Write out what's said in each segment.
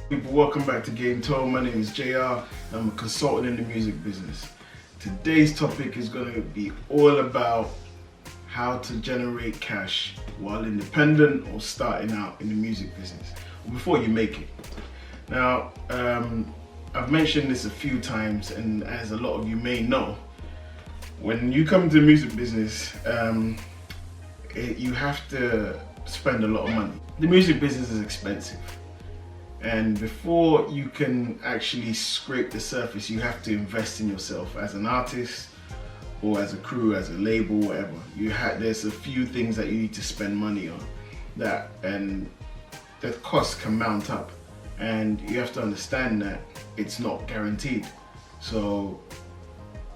People, welcome back to Game Tone. My name is JR. I'm a consultant in the music business. Today's topic is going to be all about how to generate cash while independent or starting out in the music business, or before you make it. Now, I've mentioned this a few times, and as a lot of you may know, when you come into the music business, you have to spend a lot of money. The music business is expensive. And before you can actually scrape the surface, you have to invest in yourself as an artist or as a crew, as a label, whatever. There's a few things that you need to spend money on and the costs can mount up, and you have to understand that it's not guaranteed. So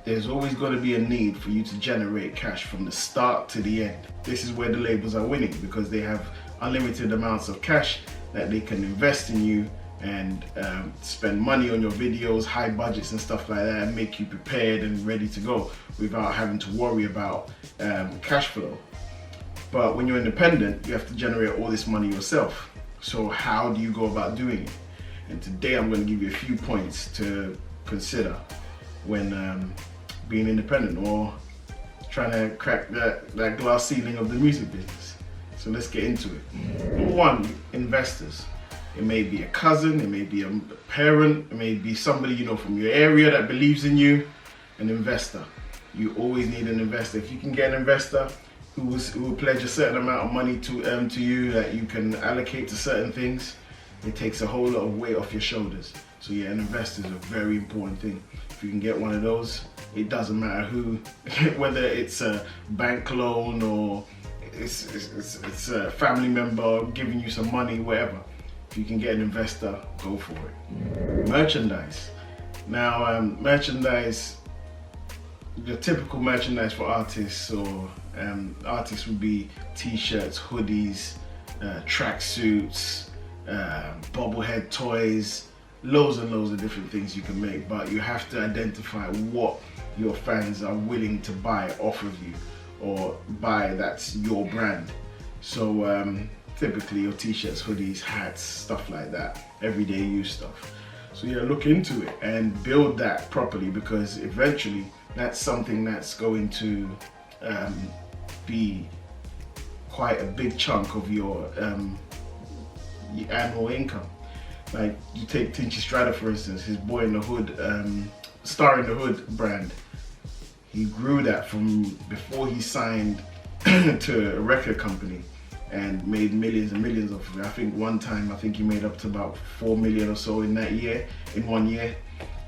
there's always going to be a need for you to generate cash from the start to the end. This is where the labels are winning, because they have unlimited amounts of cash that they can invest in you and spend money on your videos, high budgets and stuff like that, and make you prepared and ready to go without having to worry about cash flow. But when you're independent, you have to generate all this money yourself. So how do you go about doing it? And today I'm going to give you a few points to consider when being independent or trying to crack that glass ceiling of the music business. So let's get into it. Number one, investors. It may be a cousin, it may be a parent, it may be somebody you know from your area that believes in you. An investor. You always need an investor. If you can get an investor who will pledge a certain amount of money to you that you can allocate to certain things, it takes a whole lot of weight off your shoulders. So yeah, an investor is a very important thing. If you can get one of those, it doesn't matter who, whether it's a bank loan or it's a family member giving you some money, whatever. If you can get an investor, go for it. Merchandise. Now, merchandise, the typical merchandise for artists artists would be t-shirts, hoodies, tracksuits, bobblehead toys, loads and loads of different things you can make, but you have to identify what your fans are willing to buy off of you, or buy that's your brand. So typically your t-shirts, hoodies, hats, stuff like that, everyday use stuff. So yeah, look into it and build that properly, because eventually that's something that's going to be quite a big chunk of your annual income. Like you take Tinchy Strata for instance, his Boy in the Hood, Star in the Hood brand. He grew that from before he signed to a record company and made millions and millions of it. I think one time, he made up to about 4 million or so in 1 year.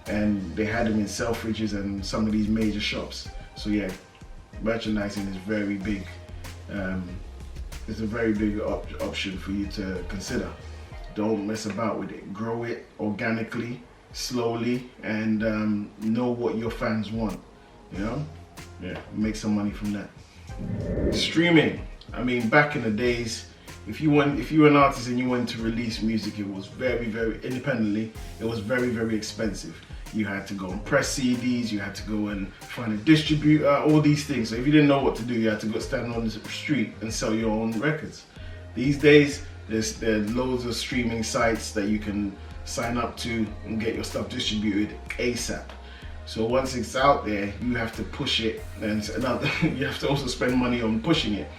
And they had him in Selfridges and some of these major shops. So yeah, merchandising is very big. It's a very big option for you to consider. Don't mess about with it. Grow it organically, slowly, and know what your fans want. You know, yeah, make some money from that. Streaming. I mean, back in the days, if you were an artist and you wanted to release music, it was very independently. It was very expensive. You had to go and press CDs. You had to go and find a distributor. All these things. So if you didn't know what to do, you had to go stand on the street and sell your own records. These days, there's loads of streaming sites that you can sign up to and get your stuff distributed ASAP. So once it's out there, you have to push it, and you have to also spend money on pushing it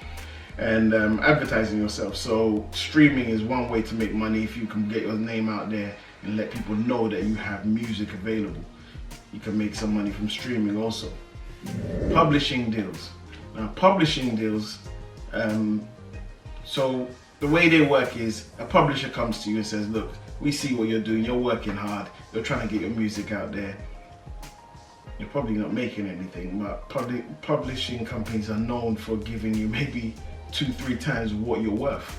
and advertising yourself. So streaming is one way to make money. If you can get your name out there and let people know that you have music available, you can make some money from streaming also. Publishing deals. Now publishing deals, so the way they work is a publisher comes to you and says, look, we see what you're doing, you're working hard, you're trying to get your music out there. You're probably not making anything, but publishing companies are known for giving you maybe 2-3 times what you're worth.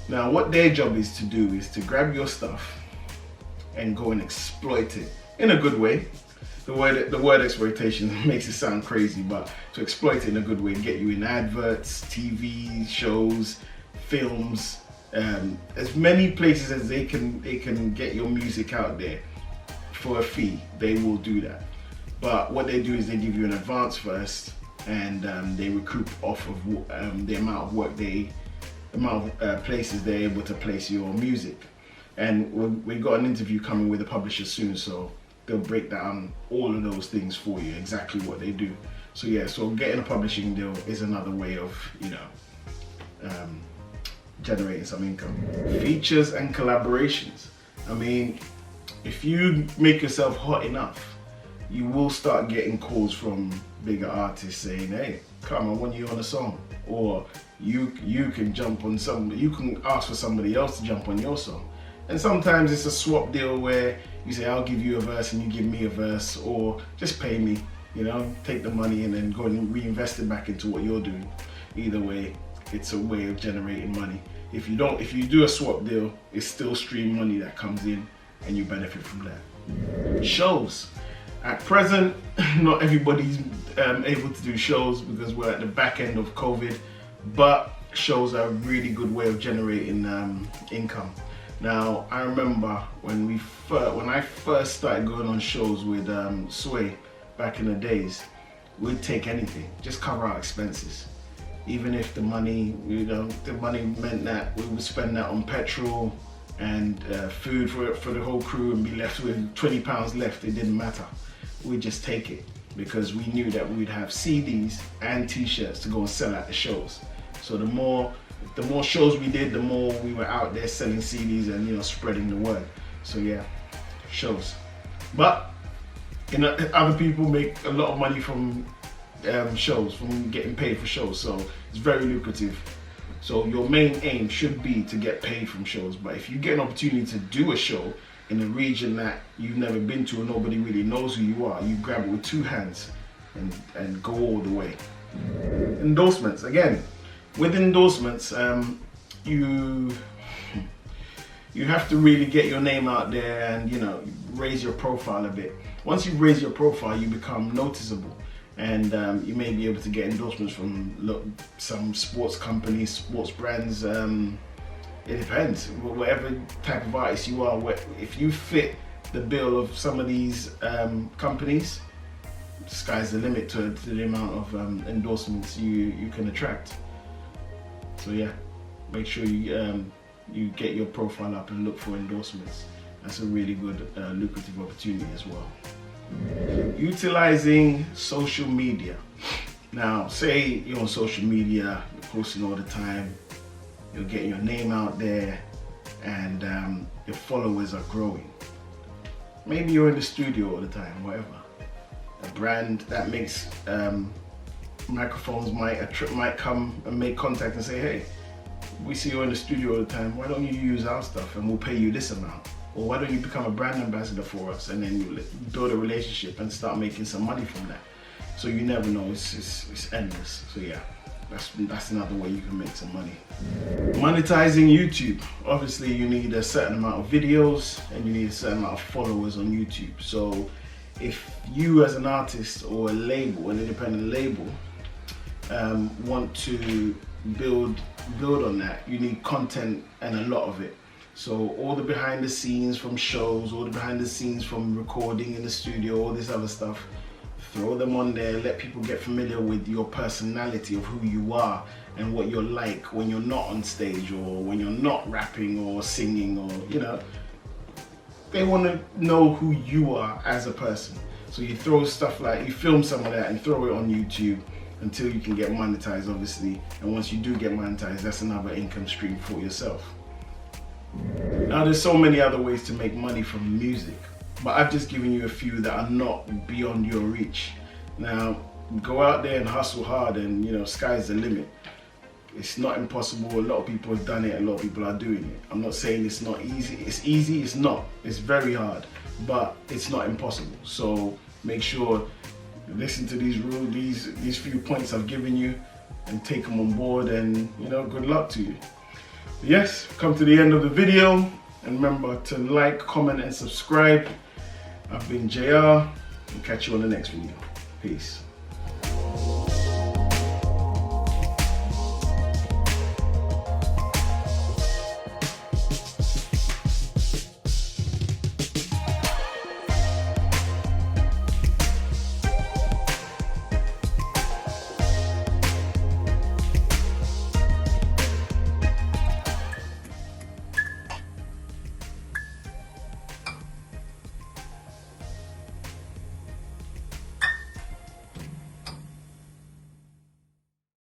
Now, what their job is to do is to grab your stuff and go and exploit it in a good way. The word exploitation makes it sound crazy, but to exploit it in a good way, get you in adverts, TV shows, films, as many places as they can get your music out there for a fee. They will do that. But what they do is they give you an advance first, and they recoup off of the amount of work places they're able to place your music. And we got an interview coming with a publisher soon, so they'll break down all of those things for you, exactly what they do. So yeah, so getting a publishing deal is another way of, generating some income. Features and collaborations. I mean, if you make yourself hot enough, you will start getting calls from bigger artists saying, hey, come, I want you on a song. Or you can jump on you can ask for somebody else to jump on your song. And sometimes it's a swap deal where you say, I'll give you a verse and you give me a verse, or just pay me, take the money and then go and reinvest it back into what you're doing. Either way, it's a way of generating money. If you do a swap deal, it's still stream money that comes in and you benefit from that. Shows. At present, not everybody's able to do shows because we're at the back end of COVID, but shows are a really good way of generating income. Now, I remember when I first started going on shows with Sway back in the days, we'd take anything, just cover our expenses. Even if the money, the money meant that we would spend that on petrol and food for the whole crew and be left with £20 left, it didn't matter. We'd just take it because we knew that we'd have CDs and t-shirts to go and sell at the shows. So the more shows we did, the more we were out there selling CDs and spreading the word. So yeah, shows. But other people make a lot of money from shows, from getting paid for shows. So it's very lucrative. So your main aim should be to get paid from shows. But if you get an opportunity to do a show in a region that you've never been to and nobody really knows who you are, you grab it with two hands and go all the way. Endorsements. Again, with endorsements, you have to really get your name out there and raise your profile a bit. Once you raise your profile, you become noticeable, and you may be able to get endorsements from some sports companies, sports brands. It depends. Whatever type of artist you are, if you fit the bill of some of these companies, sky's the limit to the amount of endorsements you can attract. So yeah, make sure you get your profile up and look for endorsements. That's a really good lucrative opportunity as well. Utilizing social media. Now, say you're on social media, you're posting all the time, you're getting your name out there, and your followers are growing. Maybe you're in the studio all the time, whatever. A brand that makes microphones might come and make contact and say, hey, we see you in the studio all the time, why don't you use our stuff and we'll pay you this amount? Or why don't you become a brand ambassador for us, and then you build a relationship and start making some money from that. So you never know, it's endless. So yeah, that's another way you can make some money. Monetizing YouTube. Obviously you need a certain amount of videos and you need a certain amount of followers on YouTube. So if you as an artist or a label, an independent label, want to build on that, you need content and a lot of it. So all the behind the scenes from shows, all the behind the scenes from recording in the studio, all this other stuff, throw them on there, let people get familiar with your personality of who you are and what you're like when you're not on stage or when you're not rapping or singing, or they want to know who you are as a person. So you throw stuff like, you film some of that and throw it on YouTube until you can get monetized, obviously. And once you do get monetized, that's another income stream for yourself. Now there's so many other ways to make money from music, but I've just given you a few that are not beyond your reach. Now go out there and hustle hard, and sky's the limit. It's not impossible. A lot of people have done it, a lot of people are doing it. I'm not saying it's not easy. It's easy, it's not. It's very hard, but it's not impossible. So make sure you listen to these rules, these few points I've given you, and take them on board, and good luck to you. Yes, come to the end of the video, and remember to like, comment and subscribe. I've been JR, and catch you on the next video. Peace.